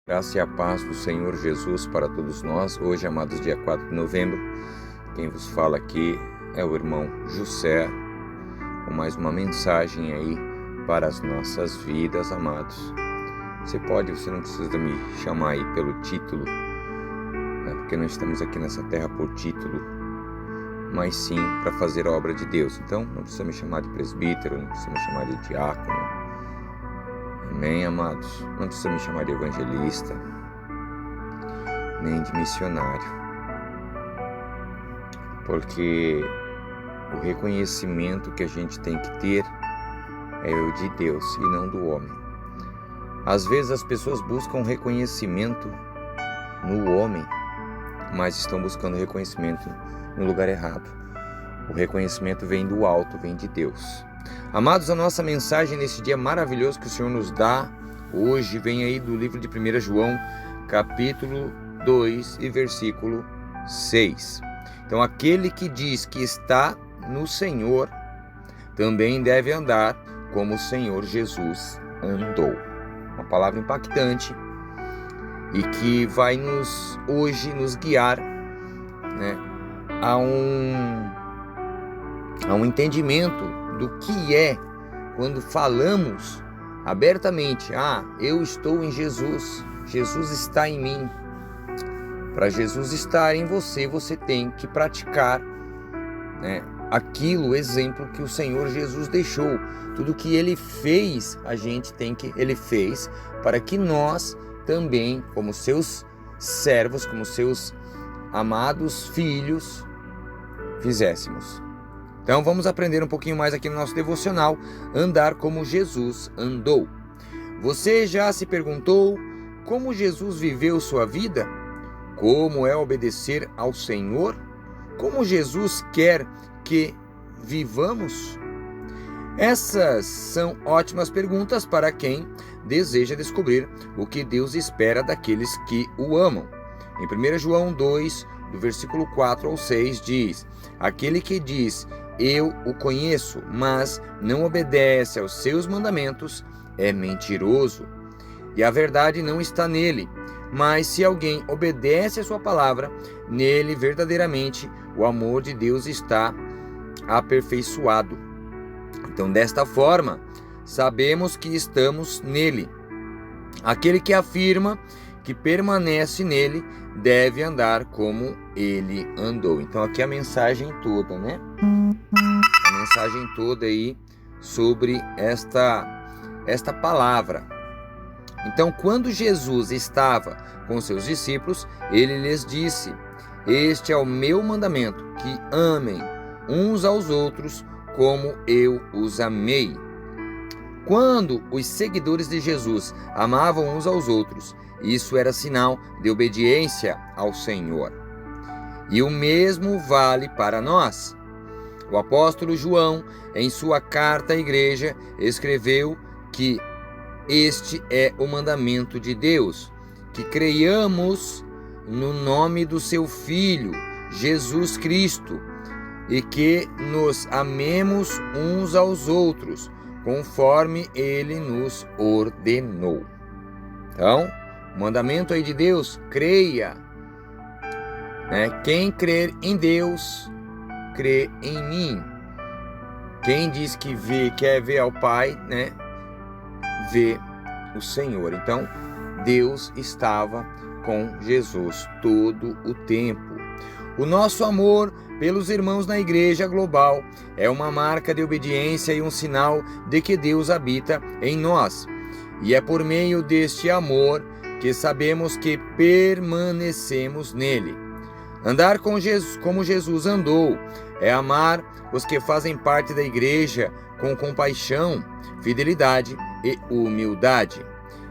Graça e a paz do Senhor Jesus para todos nós. Hoje, amados, dia 4 de novembro, quem vos fala aqui é o irmão José, com mais uma mensagem aí para as nossas vidas, amados. Você não precisa me chamar aí pelo título, né, porque não estamos aqui nessa terra por título, mas sim para fazer a obra de Deus. Então, não precisa me chamar de presbítero, não precisa me chamar de diácono. Amém, amados? Não precisa me chamar de evangelista, nem de missionário, porque o reconhecimento que a gente tem que ter é o de Deus e não do homem. Às vezes as pessoas buscam reconhecimento no homem, mas estão buscando reconhecimento no lugar errado. O reconhecimento vem do alto, vem de Deus. Amados, a nossa mensagem nesse dia maravilhoso que o Senhor nos dá hoje vem aí do livro de 1 João, capítulo 2 e versículo 6. Então, aquele que diz que está no Senhor também deve andar como o Senhor Jesus andou. Uma palavra impactante e que vai hoje nos guiar, né, a um entendimento do que é quando falamos abertamente: eu estou em Jesus, Jesus está em mim. Para Jesus estar em você, você tem que praticar, né, aquilo, o exemplo que o Senhor Jesus deixou. Tudo que Ele fez, Ele fez para que nós também, como seus servos, como seus amados filhos, fizéssemos. Então vamos aprender um pouquinho mais aqui no nosso devocional, andar como Jesus andou. Você já se perguntou como Jesus viveu sua vida? Como é obedecer ao Senhor? Como Jesus quer que vivamos? Essas são ótimas perguntas para quem deseja descobrir o que Deus espera daqueles que o amam. Em 1 João 2, do versículo 4 ao 6, diz: aquele que diz eu o conheço, mas não obedece aos seus mandamentos, é mentiroso, e a verdade não está nele. Mas se alguém obedece a sua palavra, nele verdadeiramente o amor de Deus está aperfeiçoado. Então, desta forma, sabemos que estamos nele. Aquele que afirma que permanece nele deve andar como ele andou. Então, aqui a mensagem toda, né? A mensagem toda aí sobre esta palavra. Então, quando Jesus estava com seus discípulos, ele lhes disse: este é o meu mandamento, que amem uns aos outros como eu os amei. Quando os seguidores de Jesus amavam uns aos outros, isso era sinal de obediência ao Senhor. E o mesmo vale para nós. O apóstolo João, em sua carta à igreja, escreveu que este é o mandamento de Deus, que creiamos no nome do seu Filho, Jesus Cristo, e que nos amemos uns aos outros, conforme Ele nos ordenou. Então, o mandamento aí de Deus, creia. Quem crer em Deus, crê em mim. Quem diz que quer ver ao Pai, vê o Senhor. Então, Deus estava com Jesus todo o tempo. O nosso amor pelos irmãos na igreja global é uma marca de obediência e um sinal de que Deus habita em nós. E é por meio deste amor que sabemos que permanecemos nele. Andar com Jesus, como Jesus andou, é amar os que fazem parte da igreja com compaixão, fidelidade e humildade.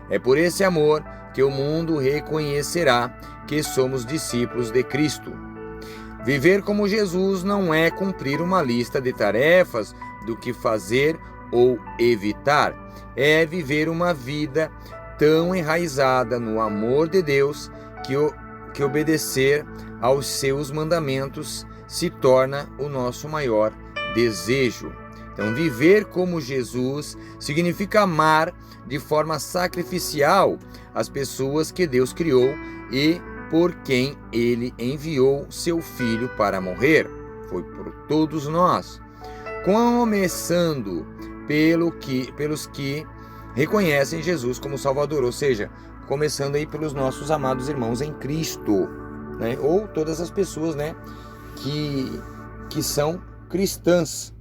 É por esse amor que o mundo reconhecerá que somos discípulos de Cristo. Viver como Jesus não é cumprir uma lista de tarefas do que fazer ou evitar. É viver uma vida tão enraizada no amor de Deus que obedecer aos seus mandamentos se torna o nosso maior desejo. Então, viver como Jesus significa amar de forma sacrificial as pessoas que Deus criou e por quem Ele enviou seu Filho para morrer. Foi por todos nós. Começando pelos que reconhecem Jesus como Salvador, ou seja, começando aí pelos nossos amados irmãos em Cristo, né? Ou todas as pessoas, né, que são cristãs.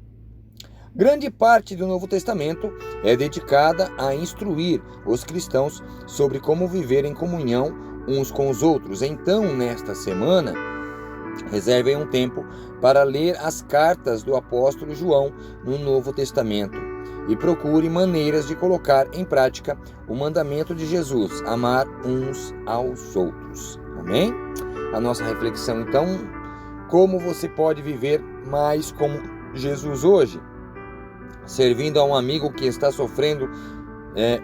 Grande parte do Novo Testamento é dedicada a instruir os cristãos sobre como viver em comunhão uns com os outros. Então, nesta semana, reservem um tempo para ler as cartas do apóstolo João no Novo Testamento e procure maneiras de colocar em prática o mandamento de Jesus, amar uns aos outros. Amém? A nossa reflexão, então, como você pode viver mais como Jesus hoje? Servindo a um amigo que está sofrendo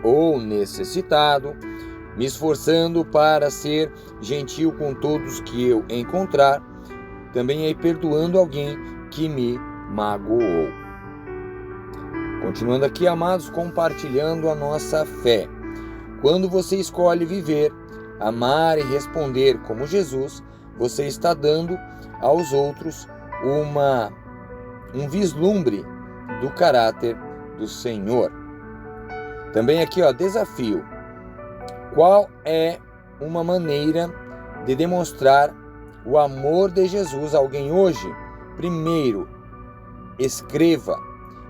ou necessitado, me esforçando para ser gentil com todos que eu encontrar, também aí perdoando alguém que me magoou. Continuando aqui, amados, compartilhando a nossa fé. Quando você escolhe viver, amar e responder como Jesus, você está dando aos outros um vislumbre do caráter do Senhor. Também aqui, desafio. Qual é uma maneira de demonstrar o amor de Jesus a alguém hoje? Primeiro, escreva.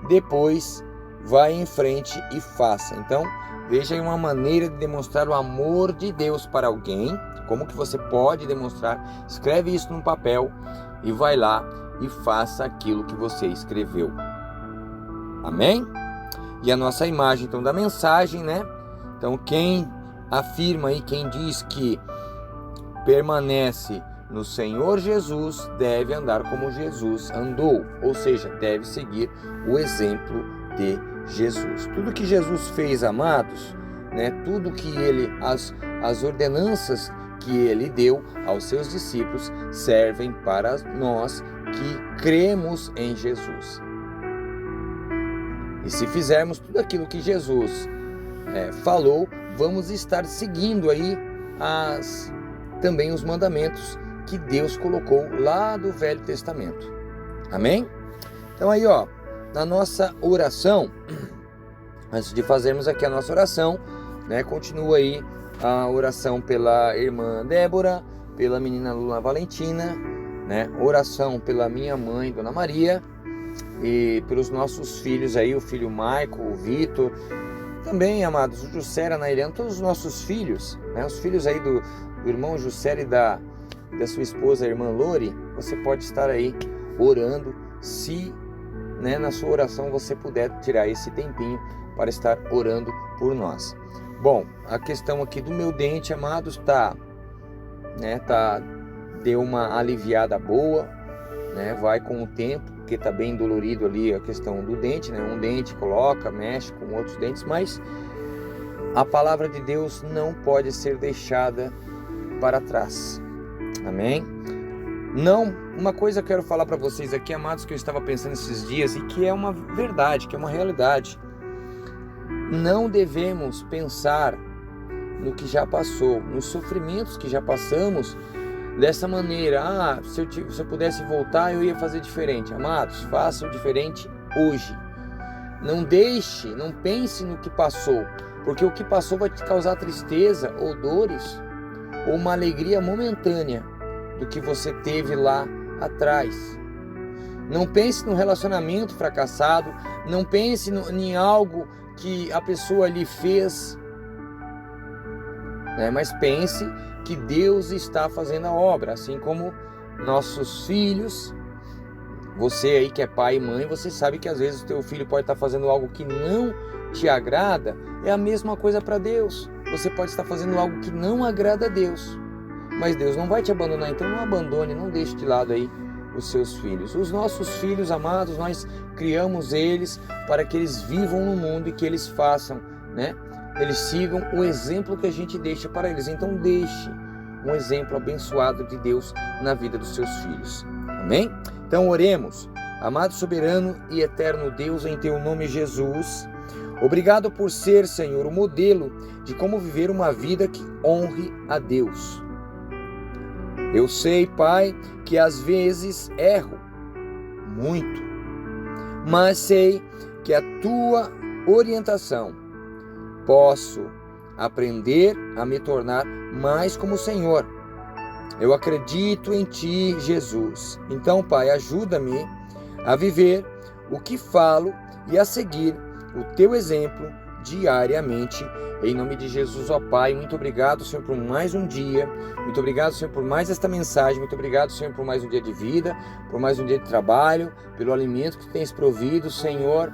Depois, vá em frente e faça. Então, veja aí uma maneira de demonstrar o amor de Deus para alguém. Como que você pode demonstrar? Escreve isso num papel e vai lá e faça aquilo que você escreveu. Amém? E a nossa imagem, então, da mensagem, né? Então, quem afirma e quem diz que permanece no Senhor Jesus deve andar como Jesus andou, ou seja, deve seguir o exemplo de Jesus. Tudo que Jesus fez, amados, né? Tudo que as ordenanças que ele deu aos seus discípulos servem para nós que cremos em Jesus. E se fizermos tudo aquilo que Jesus falou, vamos estar seguindo aí também os mandamentos que Deus colocou lá do Velho Testamento. Amém? Então aí, na nossa oração, antes de fazermos aqui a nossa oração, né, continua aí a oração pela irmã Débora, pela menina Luna Valentina, né, oração pela minha mãe, Dona Maria, e pelos nossos filhos aí, o filho Maico, o Vitor, também, amados, o Jussera, a Nairiana, todos os nossos filhos, né, os filhos aí do irmão Jussera e da sua esposa, a irmã Lori. Você pode estar aí orando, se, né, na sua oração você puder tirar esse tempinho para estar orando por nós. Bom, a questão aqui do meu dente, amados, deu uma aliviada boa, né, vai com o tempo, porque está bem dolorido ali a questão do dente, né, um dente coloca, mexe com outros dentes, mas a palavra de Deus não pode ser deixada para trás. Amém? Não, uma coisa eu quero falar para vocês aqui, amados, que eu estava pensando esses dias e que é uma verdade, que é uma realidade. Não devemos pensar no que já passou, nos sofrimentos que já passamos dessa maneira. Se eu pudesse voltar, eu ia fazer diferente. Amados, faça o diferente hoje. Não pense no que passou, porque o que passou vai te causar tristeza ou dores, ou uma alegria momentânea do que você teve lá atrás. Não pense no relacionamento fracassado, não pense em algo que a pessoa lhe fez, né? Mas pense que Deus está fazendo a obra, assim como nossos filhos. Você aí que é pai e mãe, você sabe que às vezes o teu filho pode estar fazendo algo que não te agrada. É a mesma coisa para Deus. Você pode estar fazendo algo que não agrada a Deus, mas Deus não vai te abandonar. Então não abandone, não deixe de lado aí os seus filhos. Os nossos filhos amados, nós criamos eles para que eles vivam no mundo e que eles façam, né? Eles sigam o exemplo que a gente deixa para eles. Então deixe um exemplo abençoado de Deus na vida dos seus filhos. Amém? Então oremos. Amado, soberano e eterno Deus, em teu nome, Jesus, obrigado por ser, Senhor, o modelo de como viver uma vida que honre a Deus. Eu sei, Pai, que às vezes erro muito, mas sei que a tua orientação posso aprender a me tornar mais como o Senhor. Eu acredito em ti, Jesus. Então, Pai, ajuda-me a viver o que falo e a seguir o teu exemplo diariamente. Em nome de Jesus, ó Pai, muito obrigado, Senhor, por mais um dia. Muito obrigado, Senhor, por mais esta mensagem. Muito obrigado, Senhor, por mais um dia de vida, por mais um dia de trabalho, pelo alimento que tu tens provido, Senhor,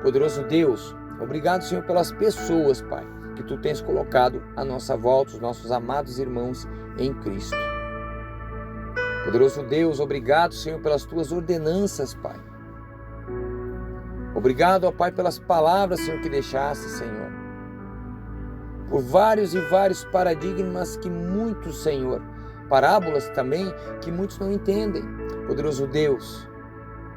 poderoso Deus. Obrigado, Senhor, pelas pessoas, Pai, que tu tens colocado à nossa volta, os nossos amados irmãos em Cristo. Poderoso Deus, obrigado, Senhor, pelas tuas ordenanças, Pai. Obrigado, ó Pai, pelas palavras, Senhor, que deixaste, Senhor. Por vários e vários paradigmas que muitos, Senhor, parábolas também, que muitos não entendem. Poderoso Deus,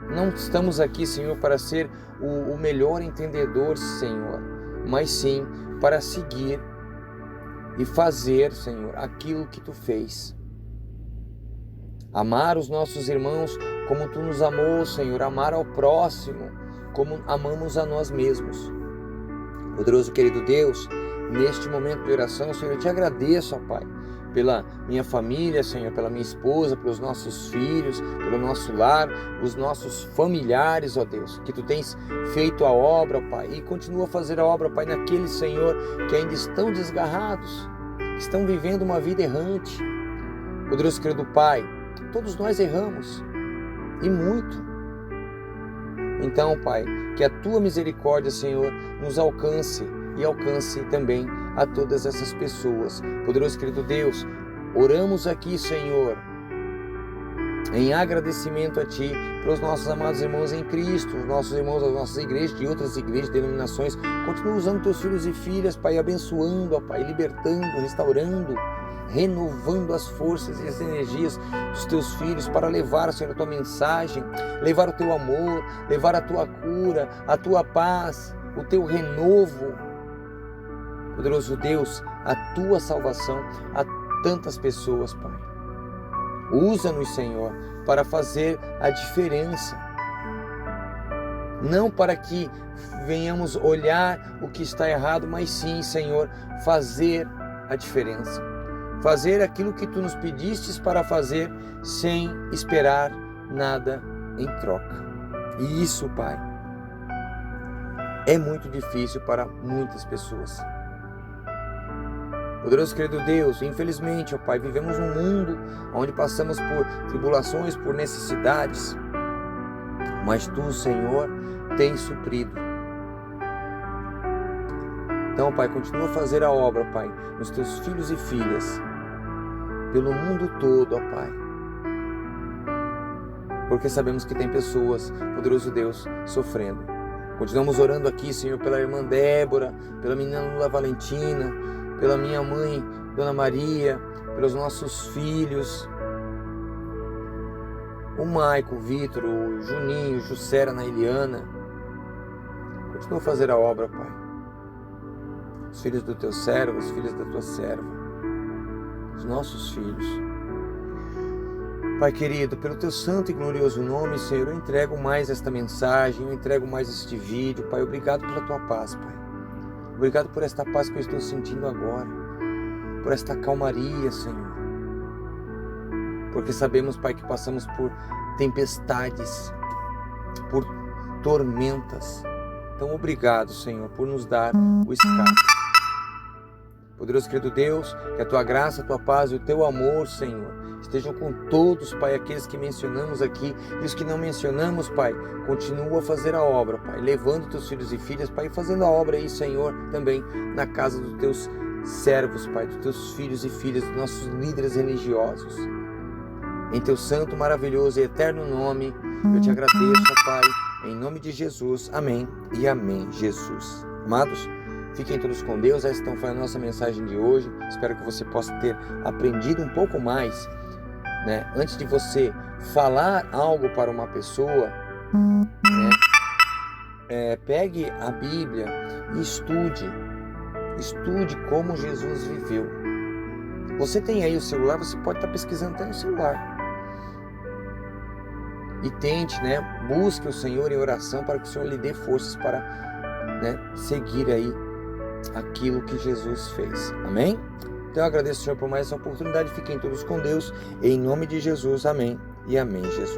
não estamos aqui, Senhor, para ser o melhor entendedor, Senhor, mas sim para seguir e fazer, Senhor, aquilo que tu fez. Amar os nossos irmãos como tu nos amou, Senhor, amar ao próximo como amamos a nós mesmos. Poderoso querido Deus, neste momento de oração, Senhor, eu te agradeço, ó Pai, pela minha família, Senhor, pela minha esposa, pelos nossos filhos, pelo nosso lar, os nossos familiares, ó Deus, que tu tens feito a obra, ó Pai, e continua a fazer a obra, Pai, naqueles, Senhor, que ainda estão desgarrados, que estão vivendo uma vida errante. Poderoso querido Pai, todos nós erramos, e muito. Então, Pai, que a tua misericórdia, Senhor, nos alcance e alcance também a todas essas pessoas. Poderoso querido Deus, oramos aqui, Senhor, em agradecimento a Ti, pelos nossos amados irmãos em Cristo, os nossos irmãos das nossas igrejas, de outras igrejas, denominações. Continua usando Teus filhos e filhas, Pai, abençoando, ó Pai, libertando, restaurando, renovando as forças e as energias dos Teus filhos para levar, Senhor, a Tua mensagem, levar o Teu amor, levar a Tua cura, a Tua paz, o Teu renovo. Poderoso Deus, a Tua salvação a tantas pessoas, Pai. Usa-nos, Senhor, para fazer a diferença. Não para que venhamos olhar o que está errado, mas sim, Senhor, fazer a diferença. Fazer aquilo que Tu nos pedistes para fazer sem esperar nada em troca. E isso, Pai, é muito difícil para muitas pessoas. Poderoso querido Deus, infelizmente, ó Pai, vivemos um mundo onde passamos por tribulações, por necessidades, mas Tu, Senhor, tens suprido. Então, Pai, continua a fazer a obra, Pai, nos Teus filhos e filhas, pelo mundo todo, ó Pai. Porque sabemos que tem pessoas, poderoso Deus, sofrendo. Continuamos orando aqui, Senhor, pela irmã Débora, pela menina Lula Valentina, pela minha mãe, Dona Maria, pelos nossos filhos, o Maico, o Vitor, o Juninho, o Jussera, a Eliana. Continua a fazer a obra, Pai. Os filhos do Teu servo, os filhos da Tua serva, os nossos filhos. Pai querido, pelo Teu santo e glorioso nome, Senhor, eu entrego mais esta mensagem, eu entrego mais este vídeo, Pai. Obrigado pela Tua paz, Pai. Obrigado por esta paz que eu estou sentindo agora, por esta calmaria, Senhor. Porque sabemos, Pai, que passamos por tempestades, por tormentas. Então, obrigado, Senhor, por nos dar o escape. Poderoso querido Deus, que a Tua graça, a Tua paz e o Teu amor, Senhor, estejam com todos, Pai, aqueles que mencionamos aqui e os que não mencionamos, Pai. Continua a fazer a obra, Pai, levando Teus filhos e filhas, Pai, fazendo a obra aí, Senhor, também na casa dos Teus servos, Pai, dos Teus filhos e filhas, dos nossos líderes religiosos. Em Teu santo, maravilhoso e eterno nome, eu Te agradeço, Pai, em nome de Jesus. Amém e amém, Jesus. Amados, fiquem todos com Deus. Essa então foi a nossa mensagem de hoje. Espero que você possa ter aprendido um pouco mais, né? Antes de você falar algo para uma pessoa, Pegue a Bíblia e estude como Jesus viveu. Você tem aí o celular, você pode estar pesquisando até no celular. E tente, busque o Senhor em oração para que o Senhor lhe dê forças para, seguir aí aquilo que Jesus fez. Amém? Então eu agradeço ao Senhor por mais essa oportunidade. Fiquem todos com Deus. Em nome de Jesus. Amém. E amém, Jesus.